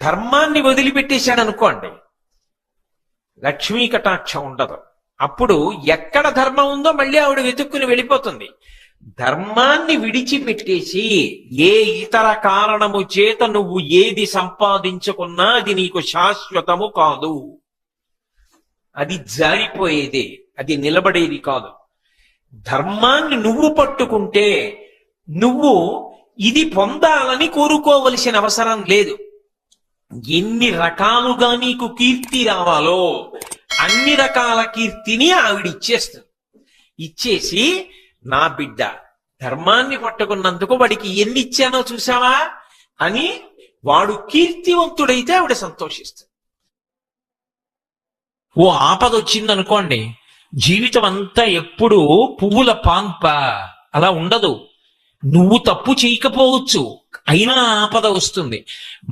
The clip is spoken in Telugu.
ధర్మాన్ని వదిలిపెట్టేశాడు అనుకోండి, లక్ష్మీ కటాక్షం ఉండదు. అప్పుడు ఎక్కడ ధర్మం ఉందో మళ్ళీ ఆవిడ వెతుక్కుని వెళ్ళిపోతుంది. ధర్మాన్ని విడిచిపెట్టేసి ఏ ఇతర కారణము చేత నువ్వు ఏది సంపాదించుకున్నా అది నీకు శాశ్వతము కాదు, అది జారిపోయేదే, అది నిలబడేది కాదు. ధర్మాన్ని నువ్వు పట్టుకుంటే నువ్వు ఇది పొందాలని కోరుకోవలసిన అవసరం లేదు. ఎన్ని రకాలుగా నీకు కీర్తి రావాలో అన్ని రకాల కీర్తిని ఆవిడ ఇచ్చేస్తుంది. ఇచ్చేసి నా బిడ్డ ధర్మాన్ని పట్టుకున్నందుకు వాడికి ఎన్ని ఇచ్చానో చూసావా అని వాడు కీర్తివంతుడైతే ఆవిడ సంతోషిస్తుంది. ఓ ఆపద వచ్చిందనుకోండి, జీవితం అంతా ఎప్పుడు పువ్వుల పాన్ప అలా ఉండదు. నువ్వు తప్పు చేయకపోవచ్చు, అయినా ఆపద వస్తుంది.